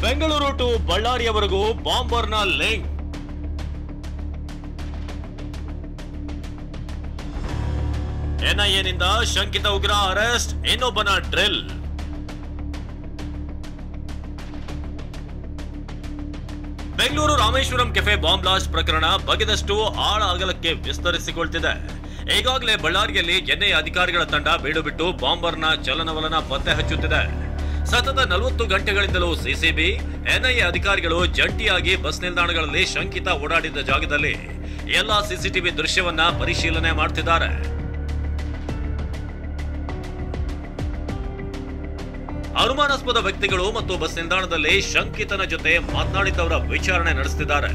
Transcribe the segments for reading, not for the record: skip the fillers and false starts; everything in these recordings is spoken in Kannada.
ಬೆಂಗಳೂರು ಟು ಬಳ್ಳಾರಿಯವರೆಗೂ ಬಾಂಬರ್ನ ಲಿಂಕ್. ಎನ್ಐಎನಿಂದ ಶಂಕಿತ ಉಗ್ರ ಅರೆಸ್ಟ್, ಇನ್ನೊಬ್ಬನ drill. Bengaluru Rameshwaram cafe bomb blast ಪ್ರಕರಣ ಬಗೆದಷ್ಟು ಆಳ ಅಗಲಕ್ಕೆ ವಿಸ್ತರಿಸಿಕೊಳ್ತಿದೆ. ಈಗಾಗಲೇ ಬಳ್ಳಾರಿಯಲ್ಲಿ ಎನ್ಐಎ ಅಧಿಕಾರಿಗಳ ತಂಡ ಬೀಡು ಬಿಟ್ಟು ಬಾಂಬರ್ನ ಚಲನವಲನ ಪತ್ತೆ ಹಚ್ಚುತ್ತಿದೆ. ಸತತ 40 ಗಂಟೆಗಳಿಂದಲೂ ಸಿಸಿಬಿ, ಎನ್ಐಎ ಅಧಿಕಾರಿಗಳು ಜಂಟಿಯಾಗಿ ಬಸ್ ನಿಲ್ದಾಣಗಳಲ್ಲಿ ಶಂಕಿತ ಓಡಾಡಿದ್ದ ಜಾಗದಲ್ಲಿ ಎಲ್ಲಾ ಸಿಸಿಟಿವಿ ದೃಶ್ಯವನ್ನ ಪರಿಶೀಲನೆ ಮಾಡ್ತಿದ್ದಾರೆ. ಅನುಮಾನಾಸ್ಪದ ವ್ಯಕ್ತಿಗಳು ಮತ್ತು ಬಸ್ ನಿಲ್ದಾಣದಲ್ಲಿ ಶಂಕಿತನ ಜೊತೆ ಮಾತನಾಡಿದವರ ವಿಚಾರಣೆ ನಡೆಸುತ್ತಿದ್ದಾರೆ.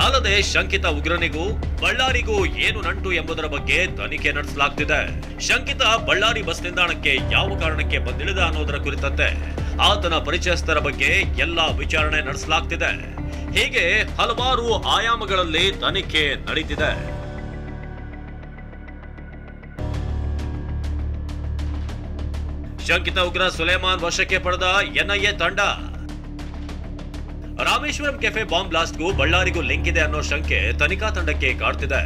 ಅಲ್ಲದೆ ಶಂಕಿತ ಉಗ್ರನಿಗೂ ಬಳ್ಳಾರಿಗೂ ಏನು ನಂಟು ಎಂಬುದರ ಬಗ್ಗೆ ತನಿಖೆ ನಡೆಸಲಾಗುತ್ತಿದೆ. ಶಂಕಿತ ಬಳ್ಳಾರಿ ಬಸ್ ನಿಲ್ದಾಣಕ್ಕೆ ಯಾವ ಕಾರಣಕ್ಕೆ ಬಂದಿಳಿದ ಅನ್ನೋದರ ಕುರಿತಂತೆ ಆತನ ಪರಿಚಯಸ್ಥರ ಬಗ್ಗೆ ಎಲ್ಲಾ ವಿಚಾರಣೆ ನಡೆಸಲಾಗುತ್ತಿದೆ. ಹೀಗೆ ಹಲವಾರು ಆಯಾಮಗಳಲ್ಲಿ ತನಿಖೆ ನಡೀತಿದೆ. ಶಂಕಿತ ಉಗ್ರ ಸುಲೇಮಾನ್ ವಶಕ್ಕೆ ಪಡೆದ ಎನ್ಐಎ ತಂಡ. ರಾಮೇಶ್ವರಂ ಕೆಫೆ ಬಾಂಬ್ ಬ್ಲಾಸ್ಟ್ಗೂ ಬಳ್ಳಾರಿಗೂ ಲಿಂಕ್ ಇದೆ ಅನ್ನೋ ಶಂಕೆ ತನಿಖಾ ತಂಡಕ್ಕೆ ಕಾಡ್ತಿದೆ.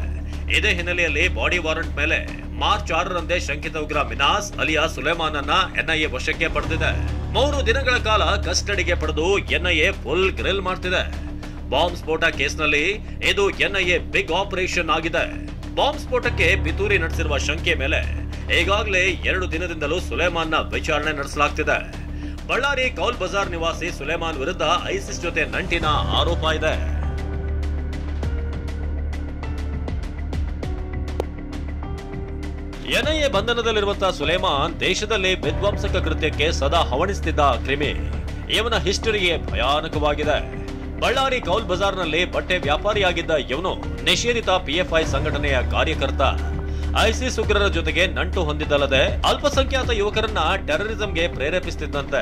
ಇದೇ ಹಿನ್ನೆಲೆಯಲ್ಲಿ ಬಾಡಿ ವಾರೆಂಟ್ ಮೇಲೆ ಮಾರ್ಚ್ 6ರಂದೇ ಶಂಕಿತ ಉಗ್ರ ಮಿನಾಸ್ ಅಲಿಯಾ ಸುಲೇಮಾನ್ ಅನ್ನ ಎನ್ಐಎ ವಶಕ್ಕೆ ಪಡೆದಿದೆ. 3 ದಿನಗಳ ಕಾಲ ಕಸ್ಟಡಿಗೆ ಪಡೆದು ಎನ್ಐಎ ಫುಲ್ ಗ್ರಿಲ್ ಮಾಡ್ತಿದೆ. ಬಾಂಬ್ ಸ್ಫೋಟ ಕೇಸ್ನಲ್ಲಿ ಇದು ಎನ್ಐಎ ಬಿಗ್ ಆಪರೇಷನ್ ಆಗಿದೆ. ಬಾಂಬ್ ಸ್ಫೋಟಕ್ಕೆ ಪಿತೂರಿ ನಡೆಸಿರುವ ಶಂಕೆ ಮೇಲೆ ಈಗಾಗಲೇ 2 ದಿನದಿಂದಲೂ ಸುಲೇಮಾನ್ನ ವಿಚಾರಣೆ ನಡೆಸಲಾಗುತ್ತಿದೆ. ಬಳ್ಳಾರಿ ಕೌಲ್ ಬಜಾರ್ ನಿವಾಸಿ ಸುಲೇಮಾನ್ ವಿರುದ್ಧ ಐಸಿಸ್ ಜೊತೆ ನಂಟಿನ ಆರೋಪ ಇದೆ. ಎನ್ಐಎ ಬಂಧನದಲ್ಲಿರುವಂತಹ ಸುಲೇಮಾನ್ ದೇಶದಲ್ಲಿ ವಿಧ್ವಂಸಕ ಕೃತ್ಯಕ್ಕೆ ಸದಾ ಹವಣಿಸುತ್ತಿದ್ದ ಕ್ರಿಮಿ. ಇವನ ಹಿಸ್ಟರಿಯೇ ಭಯಾನಕವಾಗಿದೆ. ಬಳ್ಳಾರಿ ಕೌಲ್ ಬಜಾರ್ನಲ್ಲಿ ಬಟ್ಟೆ ವ್ಯಾಪಾರಿಯಾಗಿದ್ದ ಇವನು ನಿಷೇಧಿತ ಪಿಎಫ್ಐ ಸಂಘಟನೆಯ ಕಾರ್ಯಕರ್ತ. ಐಸಿಸ್ ಉಗ್ರರ ಜೊತೆಗೆ ನಂಟು ಹೊಂದಿದ್ದಲ್ಲದೆ ಅಲ್ಪಸಂಖ್ಯಾತ ಯುವಕರನ್ನ ಟೆರರಿಸಂಗೆ ಪ್ರೇರೇಪಿಸುತ್ತಿದ್ದಂತೆ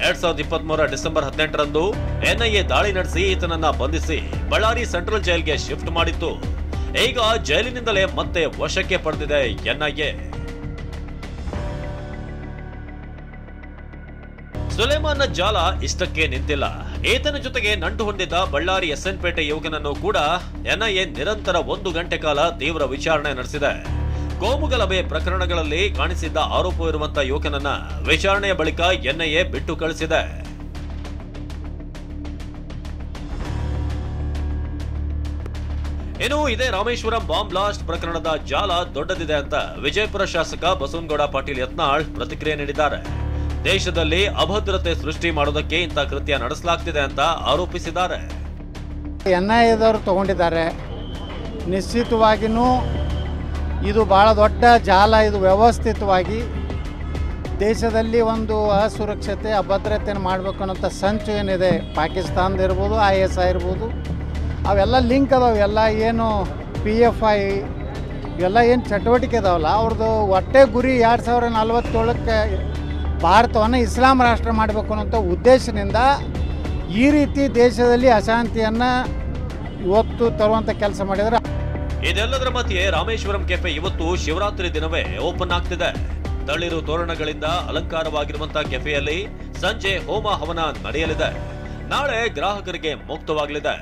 2023 ಡಿಸೆಂಬರ್ 18ರಂದು ಎನ್ಐಎ ದಾಳಿ ನಡೆಸಿ ಈತನನ್ನ ಬಂಧಿಸಿ ಬಳ್ಳಾರಿ ಸೆಂಟ್ರಲ್ ಜೈಲ್ಗೆ ಶಿಫ್ಟ್ ಮಾಡಿತ್ತು. ಈಗ ಜೈಲಿನಿಂದಲೇ ಮತ್ತೆ ವಶಕ್ಕೆ ಪಡೆದಿದೆ ಎನ್ಐಎ. ಸುಲೇಮಾನ್ನ ಜಾಲ ಇಷ್ಟಕ್ಕೆ ನಿಂತಿಲ್ಲ. ಈತನ ಜೊತೆಗೆ ನಂಟು ಹೊಂದಿದ್ದ ಬಳ್ಳಾರಿ ಎಸ್ಎನ್ ಪೇಟೆ ಯುವಕನನ್ನು ಕೂಡ ಎನ್ಐಎ ನಿರಂತರ 1 ಗಂಟೆ ಕಾಲ ತೀವ್ರ ವಿಚಾರಣೆ ನಡೆಸಿದೆ. ಕೋಮುಗಲಭೆ ಪ್ರಕರಣಗಳಲ್ಲಿ ಕಾಣಿಸಿದ್ದ ಆರೋಪವಿರುವಂತಹ ಯುವಕನನ್ನ ವಿಚಾರಣೆಯ ಬಳಿಕ ಎನ್ಐಎ ಬಿಟ್ಟು ಕಳಿಸಿದೆ. ಇನ್ನು ಇದೇ ರಾಮೇಶ್ವರಂ ಬಾಂಬ್ ಬ್ಲಾಸ್ಟ್ ಪ್ರಕರಣದ ಜಾಲ ದೊಡ್ಡದಿದೆ ಅಂತ ವಿಜಯಪುರ ಶಾಸಕ ಬಸವನಗೌಡ ಪಾಟೀಲ್ ಯತ್ನಾಳ್ ಪ್ರತಿಕ್ರಿಯೆ ನೀಡಿದ್ದಾರೆ. ದೇಶದಲ್ಲಿ ಅಭದ್ರತೆ ಸೃಷ್ಟಿ ಮಾಡೋದಕ್ಕೆ ಇಂಥ ಕೃತ್ಯ ನಡೆಸಲಾಗ್ತಿದೆ ಅಂತ ಆರೋಪಿಸಿದ್ದಾರೆ. ಎನ್ಐಎದವರು ತಗೊಂಡಿದ್ದಾರೆ. ನಿಶ್ಚಿತವಾಗಿಯೂ ಇದು ಭಾಳ ದೊಡ್ಡ ಜಾಲ. ಇದು ವ್ಯವಸ್ಥಿತವಾಗಿ ದೇಶದಲ್ಲಿ ಒಂದು ಅಸುರಕ್ಷತೆ ಅಭದ್ರತೆಯನ್ನು ಮಾಡಬೇಕು ಅನ್ನೋಂಥ ಸಂಚು ಏನಿದೆ, ಪಾಕಿಸ್ತಾನದ ಇರ್ಬೋದು, ISI ಇರ್ಬೋದು, ಅವೆಲ್ಲ ಲಿಂಕ್ ಅದಾವೆ. ಎಲ್ಲ ಏನು PFI ಇವೆಲ್ಲ ಏನು ಚಟುವಟಿಕೆ ಇದಾವಲ್ಲ, ಅವ್ರದ್ದು ಒಟ್ಟೆ ಗುರಿ 2047ಕ್ಕೆ ಭಾರತವನ್ನು ಇಸ್ಲಾಂ ರಾಷ್ಟ್ರ ಮಾಡಬೇಕು ಅನ್ನೋಂಥ ಉದ್ದೇಶದಿಂದ ಈ ರೀತಿ ದೇಶದಲ್ಲಿ ಅಶಾಂತಿಯನ್ನು ಇವತ್ತು ತರುವಂಥ ಕೆಲಸ ಮಾಡಿದರೆ. ಇದೆಲ್ಲದರ ಮಧ್ಯೆ ರಾಮೇಶ್ವರಂ ಕೆಫೆ ಇವತ್ತು ಶಿವರಾತ್ರಿ ದಿನವೇ ಓಪನ್ ಆಗ್ತಿದೆ. ತಳಿರು ತೋರಣಗಳಿಂದ ಅಲಂಕಾರವಾಗಿರುವಂತಹ ಕೆಫೆಯಲ್ಲಿ ಸಂಜೆ ಹೋಮ ಹವನ ನಡೆಯಲಿದೆ. ನಾಳೆ ಗ್ರಾಹಕರಿಗೆ ಮುಕ್ತವಾಗಲಿದೆ.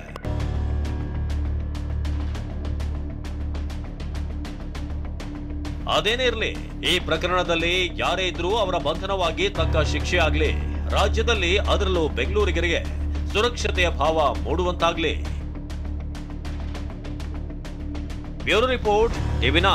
ಅದೇನೇ ಇರಲಿ, ಈ ಪ್ರಕರಣದಲ್ಲಿ ಯಾರೇ ಇದ್ರೂ ಅವರ ಬಂಧನವಾಗಿ ತಕ್ಕ ಶಿಕ್ಷೆ ಆಗ್ಲಿ, ರಾಜ್ಯದಲ್ಲಿ ಅದರಲ್ಲೂ ಬೆಂಗಳೂರಿಗರಿಗೆ ಸುರಕ್ಷತೆಯ ಭಾವ ಮೂಡುವಂತಾಗ್ಲಿ. Bureau report, ಟಿವಿ9.